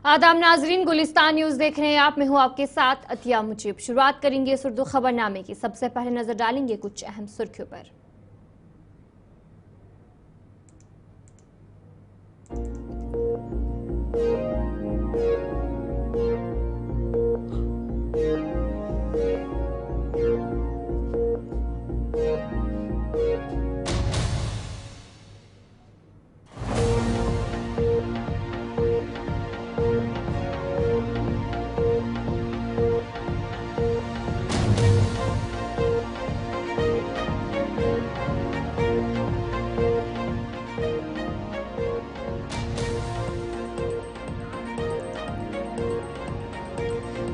आदाब नाजरीन, गुलिस्तान न्यूज देख रहे हैं आप। मैं हूं आपके साथ अतिया मुजीब। शुरुआत करेंगे इस उर्दू खबरनामे की। सबसे पहले नजर डालेंगे कुछ अहम सुर्खियों पर।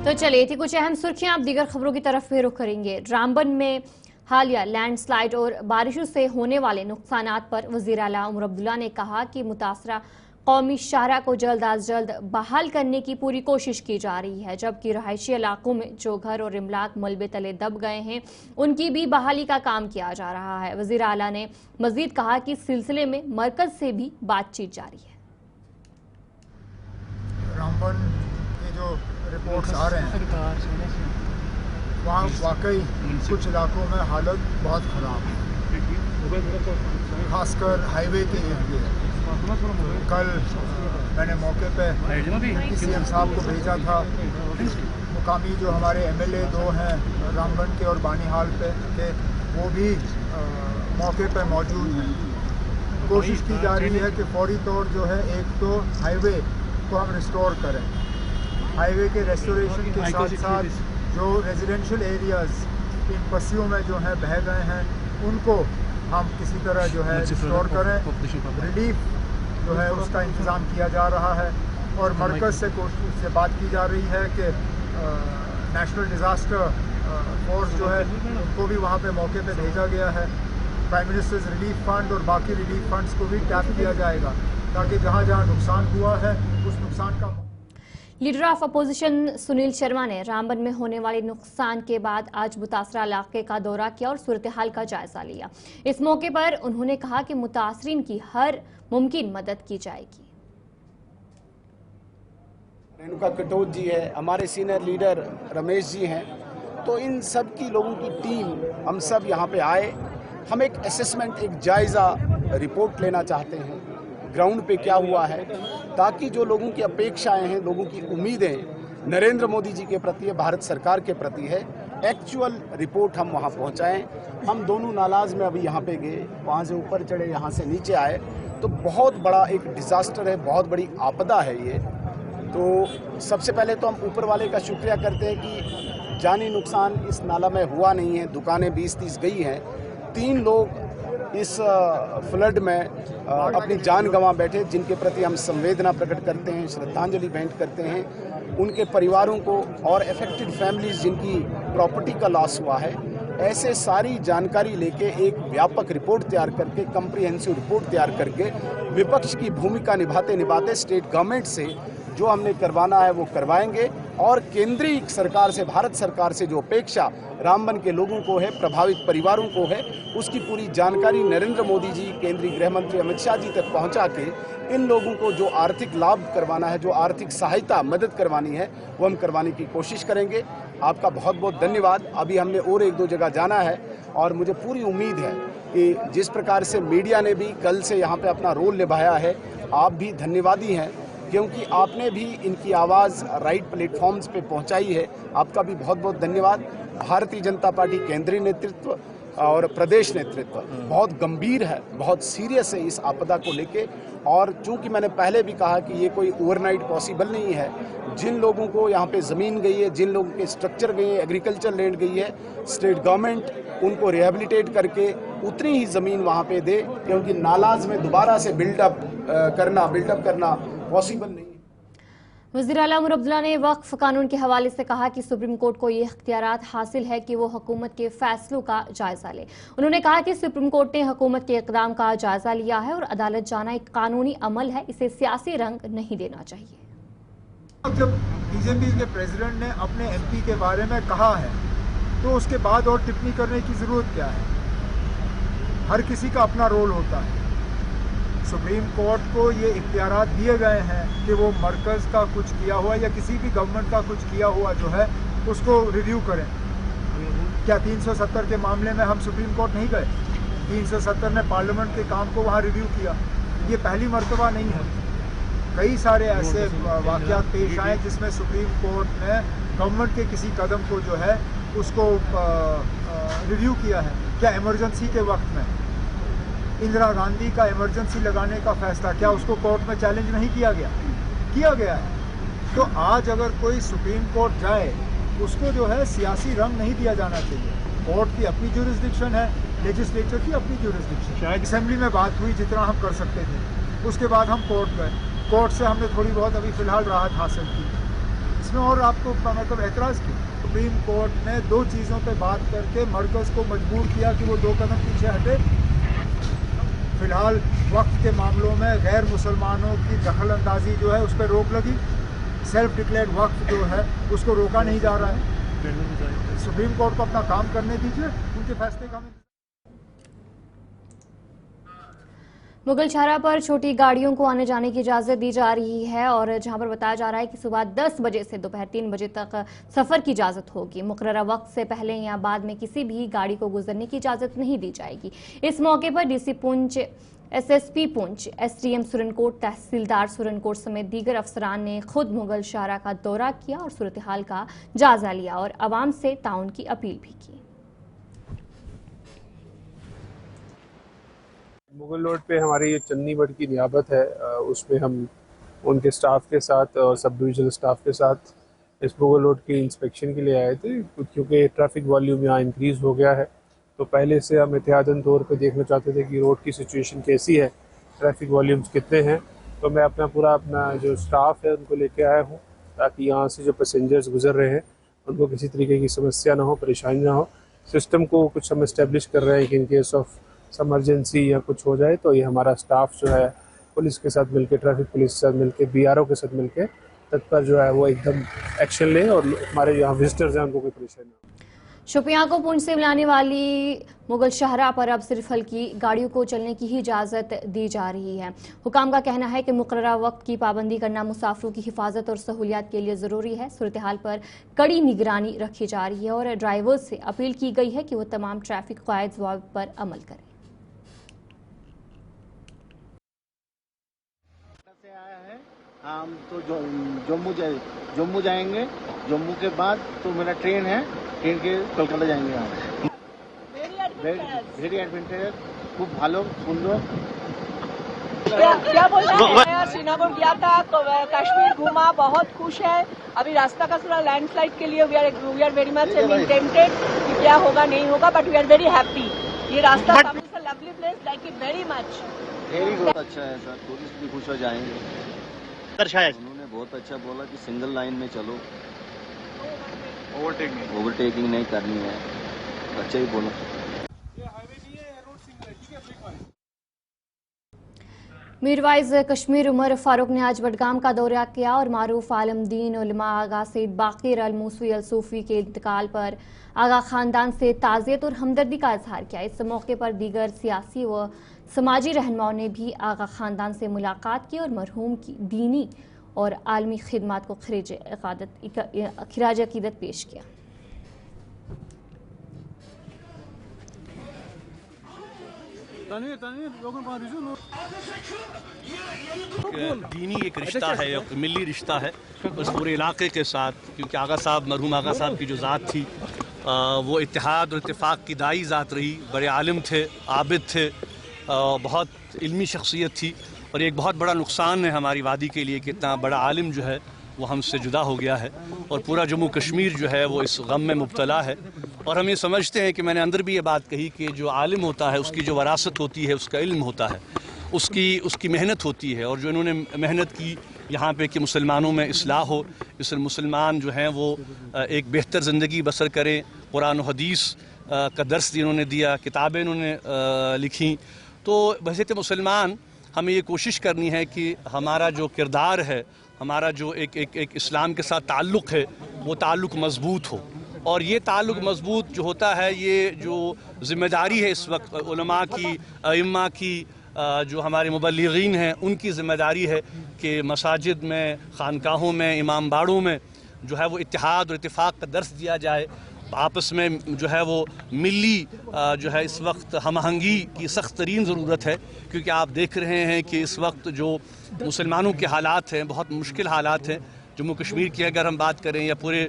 तो चलिए थी कुछ अहम सुर्खियां। आप दीगर खबरों की तरफ भी रुख करेंगे। रामबन में हालिया लैंडस्लाइड और बारिशों से होने वाले नुकसानात पर वजीर आला उमर अब्दुल्ला ने कहा कि मुतासरा कौमी शाहरा को जल्द अज जल्द बहाल करने की पूरी कोशिश की जा रही है, जबकि रहायशी इलाकों में जो घर और इमलाक मलबे तले दब गए हैं उनकी भी बहाली का काम किया जा रहा है। वजीर आला ने मजीद कहा कि इस सिलसिले में मरकज से भी बातचीत जारी है। रामबन के जो रिपोर्ट्स आ रहे हैं वहाँ वाकई कुछ इलाकों में हालत बहुत ख़राब है, खासकर हाईवे के एरिए। कल मैंने मौके पे सीएम साहब को भेजा था। मुकामी जो हमारे एमएलए दो हैं रामबन के और बानीहाल पे के, वो भी मौके पे मौजूद हैं। कोशिश की जा रही है कि फौरी तौर जो है एक तो हाईवे को हम रिस्टोर करें। हाईवे के रेस्टोरेशन के साथ साथ जो रेजिडेंशियल एरियाज़ इन पस्सियों में जो है बह गए हैं उनको हम किसी तरह जो है रिस्टोर करें। रिलीफ जो है उसका इंतज़ाम किया जा रहा है और मरकज़ से कोशिश से बात की जा रही है कि नेशनल डिज़ास्टर फोर्स जो है उनको भी वहाँ पे मौके पे भेजा गया है। प्राइम मिनिस्टर्स रिलीफ फंड और बाकी रिलीफ फंड्स को भी टैप किया जाएगा ताकि जहाँ जहाँ नुकसान हुआ है उस नुकसान का। Leader of opposition Sunil Sharma ने रामबन में होने वाले नुकसान के बाद आज मुतासरा इलाके का दौरा किया और सूरत हाल का जायजा लिया। इस मौके पर उन्होंने कहा कि मुतासरीन की हर मुमकिन मदद की जाएगी। रेणुका कटोच जी है, हमारे सीनियर लीडर रमेश जी हैं, तो इन सब की लोगों की टीम हम सब यहाँ पे आए। हम एक असेसमेंट, एक जायज़ा रिपोर्ट लेना चाहते हैं ग्राउंड पे क्या हुआ है, ताकि जो लोगों की अपेक्षाएं हैं, लोगों की उम्मीदें नरेंद्र मोदी जी के प्रति है, भारत सरकार के प्रति है, एक्चुअल रिपोर्ट हम वहाँ पहुँचाएं। हम दोनों नालाज में अभी यहाँ पे गए, वहाँ से ऊपर चढ़े, यहाँ से नीचे आए, तो बहुत बड़ा एक डिज़ास्टर है, बहुत बड़ी आपदा है ये। तो सबसे पहले तो हम ऊपर वाले का शुक्रिया करते हैं कि जानी नुकसान इस नाला में हुआ नहीं है। दुकानें 20-30 गई हैं। 3 लोग इस फ्लड में अपनी जान गंवा बैठे, जिनके प्रति हम संवेदना प्रकट करते हैं, श्रद्धांजलि भेंट करते हैं। उनके परिवारों को और अफेक्टेड फैमिलीज जिनकी प्रॉपर्टी का लॉस हुआ है, ऐसे सारी जानकारी लेके एक व्यापक रिपोर्ट तैयार करके, कम्प्रिहेंसिव रिपोर्ट तैयार करके विपक्ष की भूमिका निभाते निभाते स्टेट गवर्नमेंट से जो हमने करवाना है वो करवाएंगे और केंद्रीय सरकार से, भारत सरकार से जो अपेक्षा रामबन के लोगों को है, प्रभावित परिवारों को है, उसकी पूरी जानकारी नरेंद्र मोदी जी, केंद्रीय गृह मंत्री अमित शाह जी तक पहुंचा के इन लोगों को जो आर्थिक लाभ करवाना है, जो आर्थिक सहायता मदद करवानी है, वो हम करवाने की कोशिश करेंगे। आपका बहुत बहुत धन्यवाद। अभी हमने और 1-2 जगह जाना है और मुझे पूरी उम्मीद है कि जिस प्रकार से मीडिया ने भी कल से यहाँ पे अपना रोल निभाया है, आप भी धन्यवादी हैं, क्योंकि आपने भी इनकी आवाज़ राइट प्लेटफॉर्म्स पे पहुंचाई है। आपका भी बहुत बहुत धन्यवाद। भारतीय जनता पार्टी केंद्रीय नेतृत्व और प्रदेश नेतृत्व बहुत गंभीर है, बहुत सीरियस है इस आपदा को लेके। और चूंकि मैंने पहले भी कहा कि ये कोई ओवरनाइट पॉसिबल नहीं है। जिन लोगों को यहाँ पे ज़मीन गई है, जिन लोगों के स्ट्रक्चर गए हैं, एग्रीकल्चर लैंड गई है, स्टेट गवर्नमेंट उनको रिहेबिलिटेट करके उतनी ही ज़मीन वहाँ पे दे, क्योंकि नालाज में दोबारा से बिल्डअप करना पॉसिबल नहीं। वज़ीर आला उमर अब्दुल्ला ने वक्फ कानून के हवाले से कहा कि सुप्रीम कोर्ट को ये इख्तियारात हासिल है कि वो हुकूमत के फैसलों का जायजा ले। उन्होंने कहा कि सुप्रीम कोर्ट ने हुकूमत के इक़दाम का जायजा लिया है और अदालत जाना एक कानूनी अमल है, इसे सियासी रंग नहीं देना चाहिए। जब बीजेपी के प्रेसिडेंट ने अपने एमपी के बारे में कहा है तो उसके बाद और टिप्पणी करने की जरूरत क्या है? हर किसी का अपना रोल होता है। सुप्रीम कोर्ट को ये इख्तियारात दिए गए हैं कि वो मरकज़ का कुछ किया हुआ या किसी भी गवर्नमेंट का कुछ किया हुआ जो है उसको रिव्यू करें। क्या 370 के मामले में हम सुप्रीम कोर्ट नहीं गए? 370 ने पार्लियामेंट के काम को वहाँ रिव्यू किया। ये पहली मर्तबा नहीं है, कई सारे ऐसे वाक़यात पेश आए जिसमें सुप्रीम कोर्ट ने गवर्नमेंट के किसी कदम को जो है उसको रिव्यू किया है। क्या इमरजेंसी के वक्त में इंदिरा गांधी का इमरजेंसी लगाने का फैसला क्या उसको कोर्ट में चैलेंज नहीं किया गया? किया गया है। तो आज अगर कोई सुप्रीम कोर्ट जाए उसको जो है सियासी रंग नहीं दिया जाना चाहिए। कोर्ट की अपनी ज्यूरिसडिक्शन है, लेजिस्लेचर की अपनी ज्यूरिसडिक्शन। शायद असेंबली में बात हुई जितना हम कर सकते थे, उसके बाद हम कोर्ट गए, कोर्ट से हमने थोड़ी बहुत अभी फ़िलहाल राहत हासिल की। इसमें और आपको मतलब एतराज़ की सुप्रीम कोर्ट ने दो चीज़ों पे बात करके मरकज़ को मजबूर किया कि वो 2 कदम पीछे हटे। फ़िलहाल वक्त के मामलों में गैर मुसलमानों की दखल अंदाजी जो है उस पर रोक लगी। सेल्फ डिक्लेयर्ड वक्त जो है उसको रोका नहीं जा रहा है। सुप्रीम कोर्ट को अपना काम करने दीजिए, उनके फैसले का मुगल शाहरा पर छोटी गाड़ियों को आने जाने की इजाज़त दी जा रही है और जहां पर बताया जा रहा है कि सुबह 10 बजे से दोपहर 3 बजे तक सफ़र की इजाज़त होगी। मुकर्ररा वक्त से पहले या बाद में किसी भी गाड़ी को गुजरने की इजाज़त नहीं दी जाएगी। इस मौके पर DC Poonch, SSP Poonch, SDM Surankote, तहसीलदार सुरनकोट समेत दीगर अफसरान ने खुद मुगल शाहरा का दौरा किया और सूरत हाल का जायजा लिया और आवाम से ताउन की अपील भी की। मुगल रोड पे हमारी ये चन्नी बट की नियाबत है, उसमें हम उनके स्टाफ के साथ और सब डिविजनल स्टाफ के साथ इस मुगल रोड की इंस्पेक्शन के लिए आए थे। क्योंकि ट्रैफिक वॉल्यूम यहाँ इंक्रीज़ हो गया है, तो पहले से हम एहतियातन तौर पे देखना चाहते थे कि रोड की सिचुएशन कैसी है, ट्रैफिक वॉल्यूम्स कितने हैं। तो मैं अपना जो स्टाफ है उनको लेके आया हूँ ताकि यहाँ से जो पैसेंजर्स गुजर रहे हैं उनको किसी तरीके की समस्या ना हो, परेशानी ना हो। सिस्टम को कुछ हम इस्टेब्लिश कर रहे हैं कि इन केस ऑफ इमरजेंसी या कुछ हो जाए तो ये हमारा स्टाफ जो है पुलिस के साथ मिलकर, ट्रैफिक पुलिस के साथ मिलकर, बीआरओ के साथ मिलकर तत्पर जो है वो एकदम एक्शन ले और हमारे यहाँ विजिटर्स हैं उनको कोई परेशानी ना हो। शोपियां को पुंछ से मिलाने वाली मुगल शाहरा पर अब सिर्फ हल्की गाड़ियों को चलने की ही इजाज़त दी जा रही है। हुकाम का कहना है कि मुकर्ररा वक्त की पाबंदी करना मुसाफिरों की हिफाजत और सहूलियात के लिए ज़रूरी है। सूरत हाल पर कड़ी निगरानी रखी जा रही है और ड्राइवर्स से अपील की गई है कि वो तमाम ट्रैफिक क़वायद ज़वाबित पर अमल करें। हम तो जम्मू जाएंगे, जम्मू के बाद तो मेरा ट्रेन है, ट्रेन के कलकत्ता जाएंगे हम। वेरी एडवेंचरस, खूब भालो सुंदर। क्या बोल रहे हैं? श्रीनगर गया था तो कश्मीर घूमा, बहुत खुश है। अभी रास्ता का थोड़ा लैंडस्लाइड के लिए we are very much tempted कि क्या होगा नहीं होगा, but we are very happy. ये रास्ता lovely place, like it very much. Very बहुत अच्छा है सर, टूरिस्ट भी खुश हो जाएंगे। उन्होंने बहुत अच्छा बोला कि सिंगल लाइन में चलो, ओवरटेकिंग नहीं करनी है, अच्छा ही बोला। मीरवाइज कश्मीर उमर फारूक ने आज बडगाम का दौरा किया और मारूफ आलम दीन उलमा आगा सईद बाकिर अल मूसी अल सूफी के इंतकाल पर आगा खानदान से ताज़ियत और हमदर्दी का इजहार किया। इस मौके पर दीगर सियासी व समाजी रहनुमाओं ने भी आगा खानदान से मुलाकात की और मरहूम की दीनी और आलमी खिदमात को खिराज अकीदत पेश किया। दीनी एक रिश्ता है, एक मिली रिश्ता है उस पूरे इलाके के साथ, क्योंकि आगा साहब, मरहूम आगा साहब की जो ज़ात थी वो इत्तेहाद और इत्तेफाक की दाई ज़ात रही। बड़े आलिम थे, आबिद थे, बहुत इल्मी शख्सियत थी। और एक बहुत बड़ा नुकसान है हमारी वादी के लिए कि इतना बड़ा आलिम जो है वो हमसे जुदा हो गया है और पूरा जम्मू कश्मीर जो है वो इस गम में मुब्तला है। और हम ये समझते हैं कि मैंने अंदर भी ये बात कही कि जो आलिम होता है उसकी जो वरासत होती है, उसका इल्म होता है, उसकी मेहनत होती है। और जो इन्होंने मेहनत की यहाँ पे कि मुसलमानों में इस्लाह हो, इस मुसलमान जो हैं वो एक बेहतर ज़िंदगी बसर करें, कुरान और हदीस का दर्स इन्होंने दिया, किताबें इन्होंने लिखी। तो बहसीत मुसलमान हमें ये कोशिश करनी है कि हमारा जो किरदार है, हमारा जो एक इस्लाम के साथ ताल्लुक़ है, वो ताल्लुक़ मज़बूत हो। और ये ताल्लुक़ मज़बूत जो होता है, ये जो ज़िम्मेदारी है इस वक्त उलमा की, अइम्मा की, जो हमारे मुबल्लिगीन हैं उनकी ज़िम्मेदारी है कि मसाजिद में, खानकाहों में, इमाम बाड़ों में जो है वो इत्तेहाद और इत्तेफाक का दर्स दिया जाए। आपस में जो है वो मिली जो है इस वक्त हमआहंगी की सख्त तरीन ज़रूरत है, क्योंकि आप देख रहे हैं कि इस वक्त जो मुसलमानों के हालात हैं बहुत मुश्किल हालात हैं। जम्मू कश्मीर की अगर हम बात करें या पूरे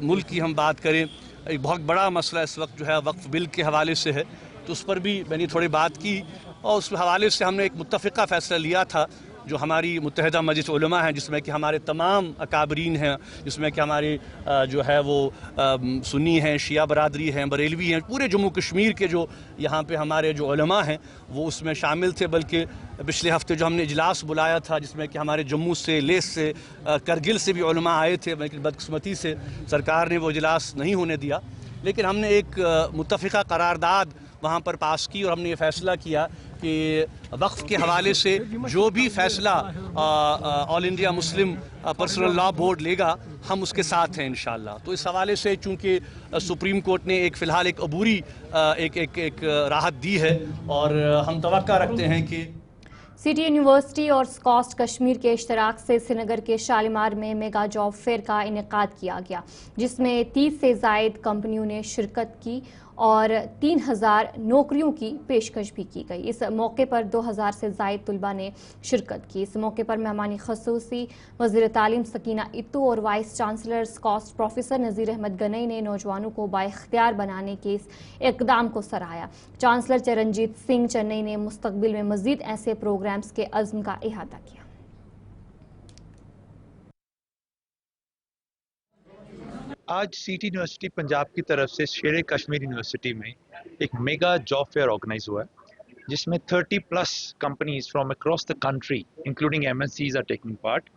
मुल्क की हम बात करें, एक बहुत बड़ा मसला इस वक्त जो है वक्फ बिल के हवाले से है, तो उस पर भी मैंने थोड़ी बात की और उस हवाले से हमने एक मुत्तफ़िक़ा फ़ैसला लिया था जो हमारी मुत्तहिदा मजलिस उलमा है, जिसमें कि हमारे तमाम अकाबरीन हैं, जिसमें कि हमारे जो है वो सुन्नी हैं, शिया बरादरी हैं, बरेलवी हैं, पूरे जम्मू कश्मीर के जो यहाँ पे हमारे जो उलमा हैं वो उसमें शामिल थे। बल्कि पिछले हफ्ते जो हमने इजलास बुलाया था जिसमें कि हमारे जम्मू से, लेस से, करगिल से भी उलमा आए थे, लेकिन बदकिस्मती से सरकार ने वो इजलास नहीं होने दिया। लेकिन हमने एक मुत्तफ़िक़ा करारदाद वहाँ पर पास की और हमने ये फ़ैसला किया कि वक्फ़ के हवाले से जो भी फ़ैसला all India Muslim personal law board लेगा हम उसके साथ हैं इंशाअल्लाह। तो इस हवाले से चूँकि सुप्रीम कोर्ट ने एक फ़िलहाल एक अबूरी एक राहत दी है और हम तवक्का रखते हैं कि सिटी यूनिवर्सिटी और स्कॉस्ट कश्मीर के इश्तराक से श्रीनगर के शालीमार में मेगा जॉब फेयर का इनेकाद किया गया, जिसमें 30 से ज़ायद कंपनियों ने शिरकत की और 3000 नौकरियों की पेशकश भी की गई। इस मौके पर 2000 से ज़ायद तलबा ने शिरकत की। इस मौके पर मेहमानी खसूसी वज़ीर तालीम सकीना इत्तू और वाइस चांसलर स्कॉस्ट प्रोफेसर नज़ीर अहमद गनई ने नौजवानों को बाइख्तियार बनाने के इस इक़दाम को सराहा। चांसलर चरणजीत सिंह चन्नई ने मुस्तक़बिल में मज़ीद ऐसे प्रोग्राम्स के अज़्म का इहाता किया। आज सिटी यूनिवर्सिटी पंजाब की तरफ से शेर कश्मीर यूनिवर्सिटी में एक मेगा जॉब फेयर ऑर्गेनाइज हुआ है, जिसमें 30+ companies from across the country including MNCs are taking part.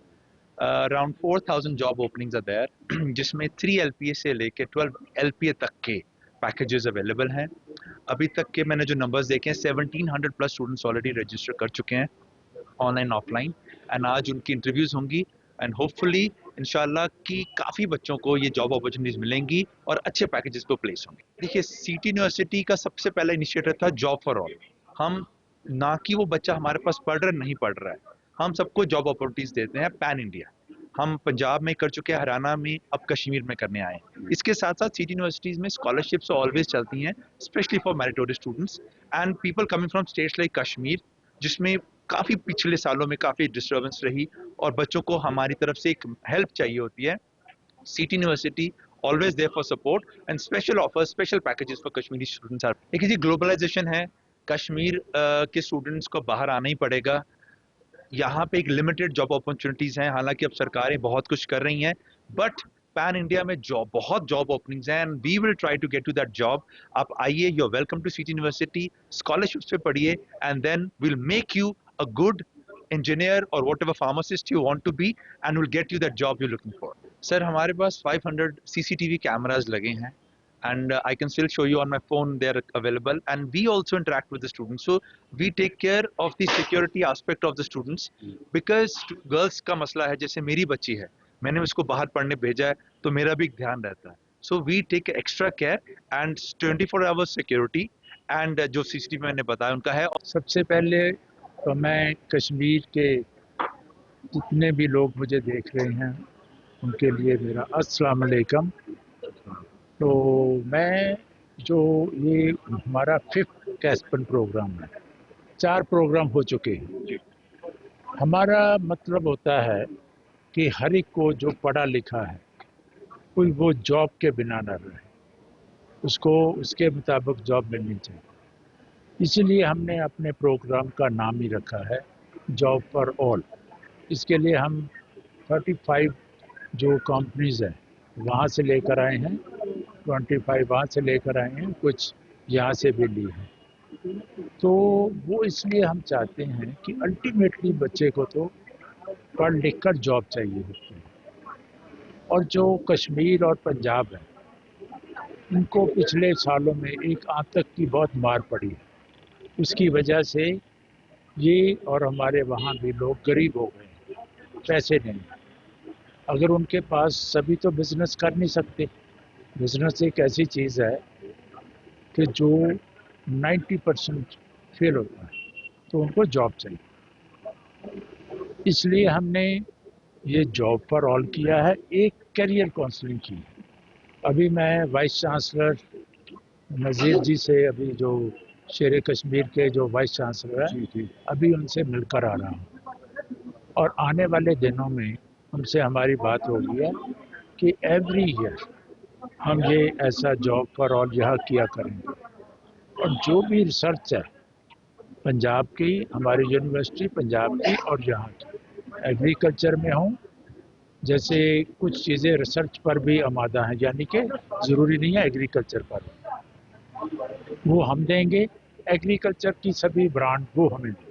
Around 4000 job openings are there, जिसमें 3 LPA से लेके 12 LPA तक के पैकेजेस अवेलेबल हैं। अभी तक के मैंने जो नंबर्स देखे हैं 1700+ स्टूडेंट्स ऑलरेडी रजिस्टर कर चुके हैं ऑनलाइन ऑफलाइन, एंड आज उनकी इंटरव्यूज़ होंगी एंड होपफुली इंशाल्लाह कि काफ़ी बच्चों को ये जॉब अपॉर्चुनिटीज़ मिलेंगी और अच्छे पैकेजेस पे प्लेस होंगे। देखिए, सिटी यूनिवर्सिटी का सबसे पहला इनिशिएटिव था जॉब फॉर ऑल। हम ना कि वो बच्चा हमारे पास पढ़ रहा है नहीं पढ़ रहा है, हम सबको जॉब अपॉर्चुनिटीज़ देते हैं पैन इंडिया। हम पंजाब में कर चुके हैं, हरियाणा में, अब कश्मीर में करने आए। इसके साथ साथ सिटी यूनिवर्सिटीज़ में स्कॉलरशिप्स ऑलवेज चलती हैं, specially for meritorious students and people coming from states like Kashmir, जिसमें काफ़ी पिछले सालों में काफ़ी डिस्टर्बेंस रही और बच्चों को हमारी तरफ से एक हेल्प चाहिए होती है। City university always there for support and special offers, special packages for Kashmiri students are. देखिए जी, ग्लोबलाइजेशन है, कश्मीर के स्टूडेंट्स को बाहर आना ही पड़ेगा। यहाँ पे एक लिमिटेड जॉब अपॉर्चुनिटीज़ हैं, हालांकि अब सरकारें बहुत कुछ कर रही हैं, बट पैन इंडिया में बहुत जॉब ओपनिंग्स हैं and we will try to get to that job. आप आइए, you are welcome to city university, scholarships पे पढ़िए and then will make you a good engineer or whatever pharmacist you want to be and will get you that job you're looking for. Sir, हमारे पास 500 CCTV cameras लगे हैं and I can still show you on my phone, they're available, and we also interact with the students, so we take care of the security aspect of the students because girls का मसला है, जैसे मेरी बच्ची है, मैंने उसको बाहर पढ़ने भेजा है तो मेरा भी ध्यान रहता है, so we take extra care and 24 hours security and जो CCTV मैंने बताया उनका है। सबसे पहले तो मैं कश्मीर के जितने भी लोग मुझे देख रहे हैं उनके लिए मेरा अस्सलाम वालेकुम। तो मैं जो ये हमारा 5th कैस्पन प्रोग्राम है, 4 प्रोग्राम हो चुके हैं। हमारा मतलब होता है कि हर एक को जो पढ़ा लिखा है कोई वो जॉब के बिना न रहे, उसको उसके मुताबिक जॉब मिलनी चाहिए। इसलिए हमने अपने प्रोग्राम का नाम ही रखा है जॉब फॉर ऑल। इसके लिए हम 35 जो कंपनीज हैं वहाँ से लेकर आए हैं, 25 वहाँ से लेकर आए हैं, कुछ यहाँ से भी ली हैं। तो वो इसलिए हम चाहते हैं कि अल्टीमेटली बच्चे को तो पढ़ लिख कर जॉब चाहिए होती है। और जो कश्मीर और पंजाब है, इनको पिछले सालों में एक आतंक की बहुत मार पड़ी है, उसकी वजह से ये और हमारे वहाँ भी लोग गरीब हो गए, पैसे नहीं। अगर उनके पास सभी तो बिज़नेस कर नहीं सकते। बिज़नेस एक ऐसी चीज़ है कि जो 90% फेल होता है, तो उनको जॉब चाहिए। इसलिए हमने ये जॉब फॉर ऑल किया है, एक करियर काउंसलिंग की है। अभी मैं वाइस चांसलर नज़ीर जी से, अभी जो शेर कश्मीर के जो वाइस चांसलर हैं, अभी उनसे मिलकर आ रहा हूँ और आने वाले दिनों में उनसे हमारी बात हो गई है कि एवरी ईयर हम ये ऐसा जॉब फॉर ऑल यहाँ किया करेंगे। और जो भी रिसर्च है पंजाब की, हमारी यूनिवर्सिटी पंजाब की और यहाँ की, एग्रीकल्चर में हूँ, जैसे कुछ चीज़ें रिसर्च पर भी आमादा हैं, यानी कि ज़रूरी नहीं है एग्रीकल्चर पर, वो हम देंगे। एग्रीकल्चर की सभी ब्रांड वो हमें देंगे।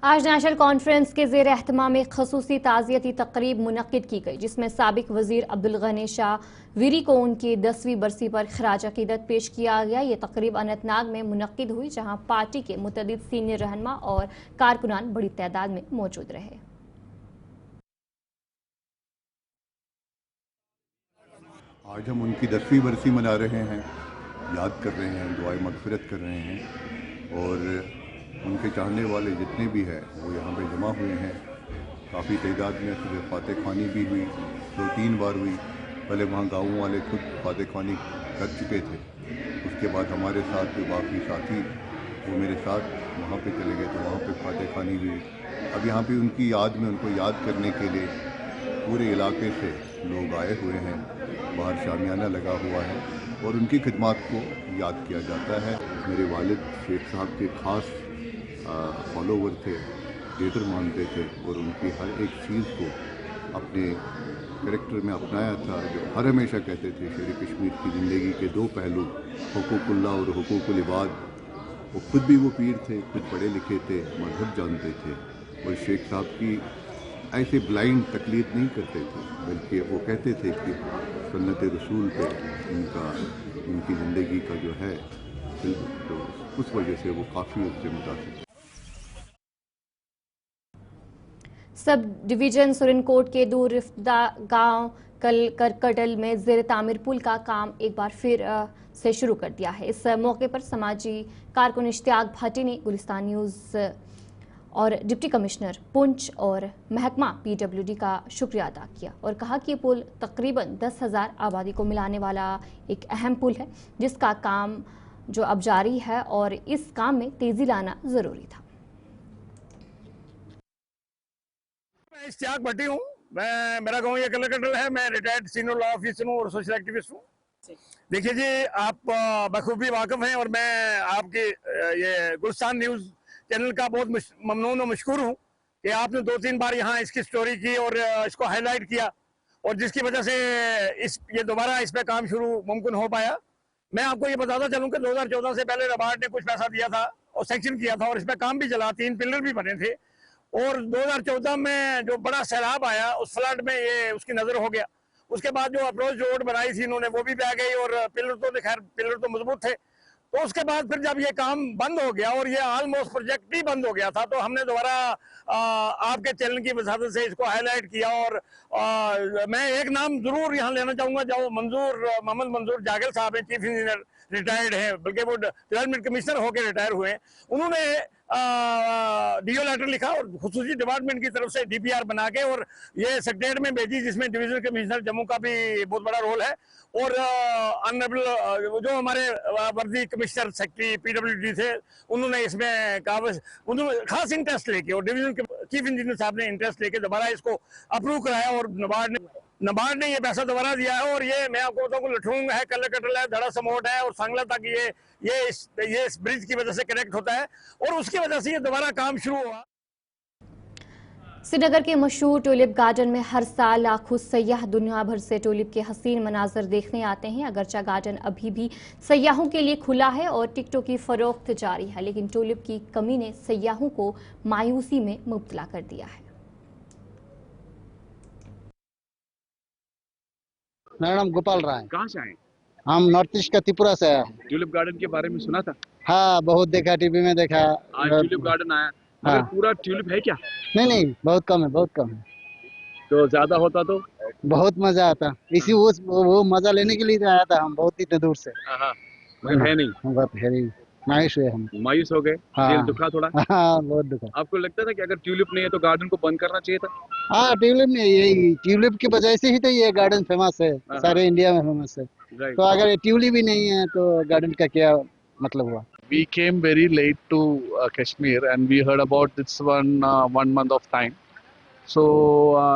आज नेशनल कॉन्फ्रेंस के ज़ेर एहतमाम एक खसूसी ताज़ियती तकरीब मुनक्किद की गई, जिसमें साबिक वज़ीर अब्दुल गनी शाह वीरी को उनकी 10वीं बरसी पर खराज अक़ीदत पेश किया गया। ये तकरीब अनंतनाग में मुनक्किद हुई, जहां पार्टी के मुतअद्दिद सीनियर रहनुमा और कारकुनान बड़ी तादाद में मौजूद रहे। आज हम उनकी 10वीं बरसी मना रहे हैं, याद कर रहे हैं, दुआए मग़फ़िरत कर रहे हैं, और उनके चाहने वाले जितने भी हैं वो यहाँ पे जमा हुए हैं। काफ़ी तादाद में सुबह फ़ातह ख़्वानी भी हुई, 2-3 बार हुई। पहले वहाँ गाँव वाले खुद फ़ातह ख़्वानी कर चुके थे, उसके बाद हमारे साथ जो बाकी साथी वो मेरे साथ वहाँ पे चले गए, तो वहाँ पे फ़ातह ख़्वानी हुई। अब यहाँ पे उनकी याद में, उनको याद करने के लिए पूरे इलाके से लोग आए हुए हैं, बाहर शामियाना लगा हुआ है और उनकी खिदमत को याद किया जाता है। मेरे वालिद शेख साहब के ख़ास फॉलोवर थे, लीडर मानते थे और उनकी हर एक चीज़ को अपने करैक्टर में अपनाया था। जो हर हमेशा कहते थे शेर कश्मीर की ज़िंदगी के दो पहलू, हुकूकुल्लाह और हुकूकुल इबाद। वो खुद भी वो पीर थे, खुद पढ़े लिखे थे, मजहब जानते थे और शेख साहब की ऐसे ब्लाइंड तकलीद नहीं करते थे, बल्कि वो कहते थे कि सुन्नत रसूल पे उनकी ज़िंदगी का जो है, तो उस वजह से वो काफ़ी उससे मुतासिर। सब डिवीज़न सुरनकोट के दूर रिफ्ता गांव करकटल में ज़ेर तामीर पुल का काम एक बार फिर से शुरू कर दिया है। इस मौके पर समाजी कारकुन इश्तियाक भट्टी ने गुलिस्तान न्यूज़ और डिप्टी कमिश्नर पुंछ और महकमा PWD का शुक्रिया अदा किया और कहा कि पुल तकरीबन 10,000 आबादी को मिलाने वाला एक अहम पुल है, जिसका काम जो अब जारी है और इस काम में तेज़ी लाना ज़रूरी था। मैं इश्तियाक भट्टी हूँ, मेरा गांव ये करकटल है। मैं रिटायर्ड सीनियर लॉ ऑफिसर हूँ और सोशल एक्टिविस्ट हूँ। देखिए जी, आप बखूबी वाकिफ हैं और मैं आपके ये गुलिस्तान न्यूज़ चैनल का बहुत ममनून और मशकूर हूँ कि आपने 2-3 बार यहाँ इसकी स्टोरी की और इसको हाईलाइट किया, और जिसकी वजह से ये दोबारा इस पर काम शुरू मुमकिन हो पाया। मैं आपको ये बताता चलूँ कि 2014 से पहले रबार्ट ने कुछ पैसा दिया था और सेक्शन किया था और इस पर काम भी चला, 3 पिलर भी बने थे। और 2014 में जो बड़ा सैलाब आया, उस फ्लड में ये उसकी नज़र हो गया। उसके बाद जो अप्रोच रोड बनाई थी इन्होंने, वो भी बह गई और पिलर तो मजबूत थे। तो उसके बाद फिर जब ये काम बंद हो गया और ये ऑलमोस्ट प्रोजेक्ट ही बंद हो गया था, तो हमने दोबारा आपके चैनल की वजाहत से इसको हाईलाइट किया। और मैं एक नाम जरूर यहाँ लेना चाहूँगा, जो मोहम्मद मंजूर जागिल साहब हैं, चीफ इंजीनियर रिटायर्ड हैं, बल्कि वो डेवलपमेंट कमिश्नर होकर रिटायर हुए हैं। उन्होंने डीओ लेटर लिखा और खुसूसी डिपार्टमेंट की तरफ से DPR बना के और ये सेक्रेटरीट में भेजी, जिसमें डिवीजनल कमिश्नर जम्मू का भी बहुत बड़ा रोल है। और ऑनरेबल जो हमारे वर्दी कमिश्नर सेक्रेटरी PWD थे, उन्होंने इसमें उन्होंने खास इंटरेस्ट लेके और डिवीजन के चीफ इंजीनियर साहब ने इंटरेस्ट लेके दोबारा इसको अप्रूव कराया और नबार्ड ने ये पैसा दोबारा दिया है। और ये मैं आपको बताऊँ, लठूंग है, कलकटल है, धड़ा समोट है और सांगला तक ये इस ब्रिज की वजह से कनेक्ट होता है और उसकी वजह से ये दोबारा काम शुरू हुआ। श्रीनगर के मशहूर टूलिप गार्डन में हर साल लाखों सयाह दुनिया भर से टूलिप के हसीन मनाजर देखने आते हैं। अगरचा गार्डन अभी भी सयाहों के लिए खुला है और टिकटों की फरोख्त जारी है, लेकिन टूलिप की कमी ने सयाहों को मायूसी में मुब्तला कर दिया है। मेरा नाम गोपाल राय। कहाँ से आए? हम नॉर्थ ईस्ट का त्रिपुरा से आए हैं। ट्यूलिप गार्डन के बारे में सुना था? हाँ, बहुत देखा, टीवी में देखा। आज ट्यूलिप गार्डन आया, हाँ। पूरा ट्यूलिप है क्या? नहीं, बहुत कम है, बहुत कम है। तो ज्यादा होता तो बहुत मजा आता, इसी वो मजा लेने के लिए आया था हम, बहुत इतने दूर से। मगर है नहीं, है नहीं, मायूस हुए हम। मायूस हो गए, हाँ। दिल दुखा थोड़ा। हाँ, बहुत दुखा। आपको लगता था कि अगर ट्यूलिप नहीं है तो गार्डन को बंद करना चाहिए था? हाँ, ट्यूलिप नहीं, यही ट्यूलिप की वजह से ही तो ये गार्डन फेमस है, सारे इंडिया में फेमस है। तो अगर ये ट्यूलिप ही नहीं है तो गार्डन का क्या मतलब हुआ? We came very late to Kashmir and we heard about this one 1 month of time. So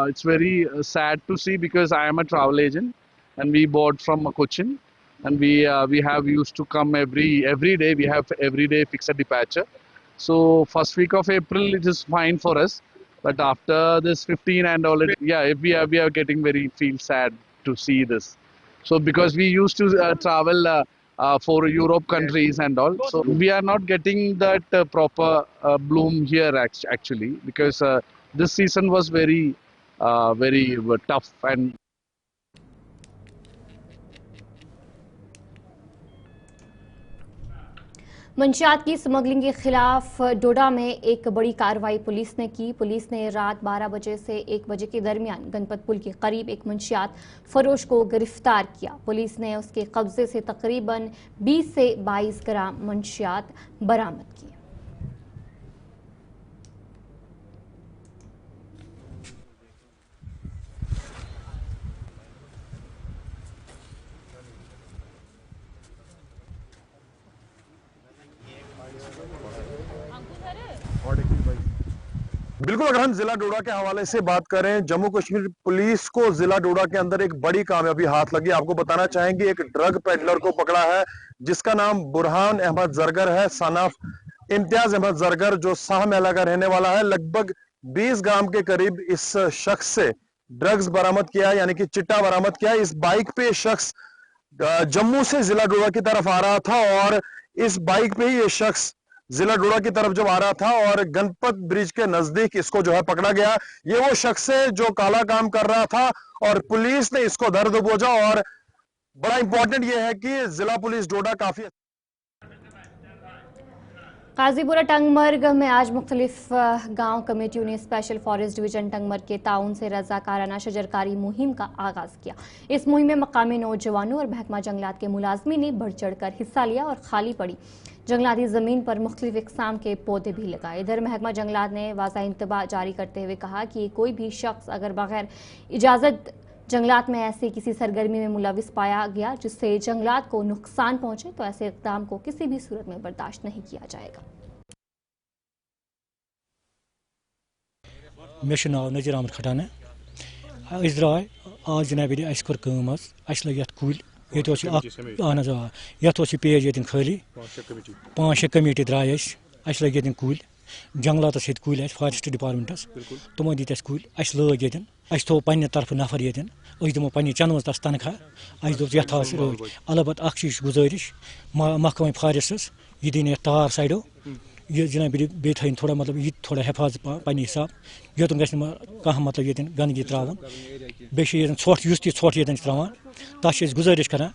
it's very sad to see because I am a travel agent and we bought from Cochin and we have used to come every day. We have every day fixed departure. So first week of April it is fine for us, but after this 15 and already, yeah, we are getting feel sad to see this. So because we used to travel for Europe countries and all, so we are not getting that proper bloom here actually because this season was very tough and मंशियात की smuggling के खिलाफ डोडा में एक बड़ी कार्रवाई police ने की। Police ने रात 12 बजे से 1 बजे के दरमियान गणपत पुल के करीब एक मंशियात फरोश को गिरफ्तार किया। पुलिस ने उसके कब्जे से तकरीबन 20 से 22 ग्राम मंशियात बरामद किए। बिल्कुल, अगर हम जिला डोडा के हवाले से बात करें, जम्मू कश्मीर पुलिस को जिला डोडा के अंदर एक बड़ी कामयाबी हाथ लगी। आपको बताना चाहेंगे एक ड्रग पेडलर को पकड़ा है जिसका नाम बुरहान अहमद जरगर है, सन ऑफ इम्तियाज अहमद जरगर, जो शाह मेला का रहने वाला है। लगभग 20 ग्राम के करीब इस शख्स से ड्रग्स बरामद किया, यानी कि चिट्टा बरामद किया। इस बाइक पे शख्स जम्मू से जिला डोडा की तरफ आ रहा था और इस बाइक पे ही ये शख्स जिला डोडा की तरफ जब आ रहा था और गणपत ब्रिज के नजदीक इसको जो है पकड़ा गया। ये वो शख्स है जो काला काम कर रहा था और पुलिस ने इसको धर दबोचा। और बड़ा इंपॉर्टेंट ये है कि जिला पुलिस डोडा काफी काजीपुरा टंगमर्ग में आज मुख्तलिफ गांव कमेटियों ने स्पेशल फॉरेस्ट डिवीजन टंगमर्ग के ताउन से रजाकाराना शजरकारी मुहिम का आगाज किया। इस मुहिम में मकामी नौजवानों और महकमा जंगलात के मुलाजमीन ने बढ़ चढ़कर हिस्सा लिया और खाली पड़ी जंगलाती जमीन पर मुख्तलिफ इकसाम के पौधे भी लगाए। इधर महकमा जंगलात ने वाज़ा इंतबाह जारी करते हुए कहा कि कोई भी शख्स अगर बगैर इजाज़त जंगलात में ऐसी किसी सरगर्मी में मुलविस पाया गया जिससे जंगलात को नुकसान पहुंचे तो ऐसे इक़दाम को किसी भी सूरत में बर्दाश्त नहीं किया जाएगा। मे नाव नज़ीर अहमद खटाना द्राय आज जनाब अस कोर कम अस लग कुल ये अहन ये पेज ये खाली 5-6 कमेटी द्राय अस लग ये कुल जंगलात कुल फॉरेस्ट डिपार्टमेंटस तमो दित कुल अस लग ये अस थो पन्ने तरफ नफर ये दमो पन्ने चंद तस तनख्वाह अस दोप ये रोज अलबत् अख गुजारिश महकमा फॉरेस्टस ये दिन तार साइडो ये जनाब बे थन थोड़ा मतलब ये थोड़ा हिफाजत पन्ने हिसाब योतन गछ कह मतलब ये गंदगी त्रावन बे ोट युस ोट ये त्रावान तस गुजारिश करान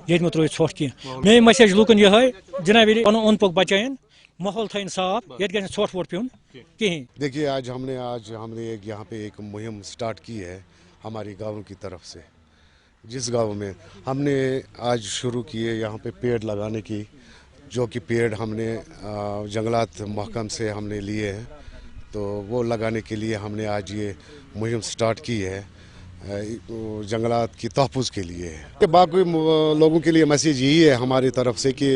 ये मो त्रो ोट कह मे मैसेज लूकन ये जनाब पन ओंद पोक बचान माहौल थन साफ ये ोट वोट पेन कहीं। देखिए आज हमने यहाँ पे एक मुहिम स्टार्ट की है हमारी गाँव की तरफ से, जिस गाँव में हमने आज शुरू किए यहाँ पे पेड़ लगाने की, जो कि पेड़ हमने जंगलात महकम से हमने लिए हैं, तो वो लगाने के लिए हमने आज ये मुहिम स्टार्ट की है जंगलात की तहफ़्फ़ुज़ के लिए है। बाकी लोगों के लिए मैसेज यही है हमारी तरफ से कि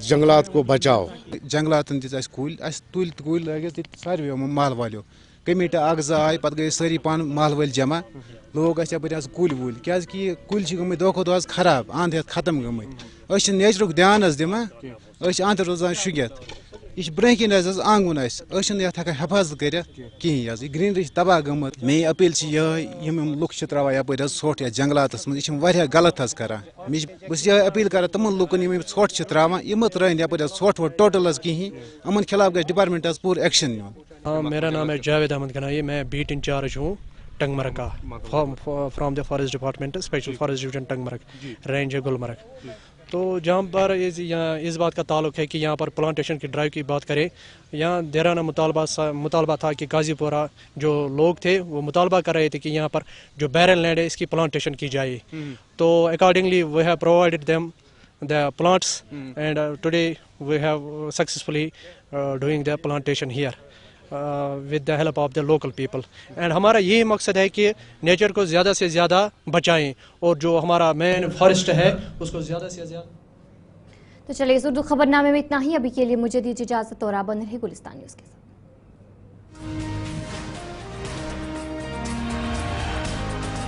जंगलात को बचाओ। जंगलात कुल तुल कुल लगे सारे महल वालों कमेटी अख आय पे गए सारी पान महल वाल जमा लोग कुल वुल क्या कुल गम दो खो खराब अंध खत्म गमत नेचरुक ध्यान दिमा अंध रोजान शुगित यह ब्रोह कन आंगन हकान हिफाजत कर कहें ग्रीनरी तबाह गमत मे अपील यम लुक त्रा यप ोट या जंगलात मज यह गलत करान बस यह अपील कर तमन लुकन यम ोट त्रा यम त्रन यप ोट वोट टोटल कहें अमन खिलाफ गई डिपार्टमेंट पूरा एक्शन नुन। हाँ, मेरा नाम है जावेद अहमद गनाई, मैं बीट इंचार्ज हूँ टंगमर्ग का from the forest department special forest division Tangmarg range है गुलमर्ग। तो जहाँ पर इस बात का ताल्लुक है कि यहाँ पर प्लांटेशन की ड्राइव की बात करें, यहाँ देराना मुतालबा था कि गाजीपुरा जो लोग थे वो मुतालबा कर रहे थे कि यहाँ पर जो बैरल लैंड है इसकी प्लांटेशन की जाए। तो accordingly we have provided them the plants, and today we have successfully doing the plantation here with the help of the local people. And हमारा यही मकसद है कि नेचर को ज़्यादा से ज़्यादा बचाएं और जो हमारा मेन फॉरेस्ट है उसको ज़्यादा से ज़्यादा। तो चलिए इस उर्दू खबरनामे में इतना ही। अभी के लिए मुझे दीजिए इजाजत और आप बने रहिए गुलिस्तान न्यूज़ के साथ।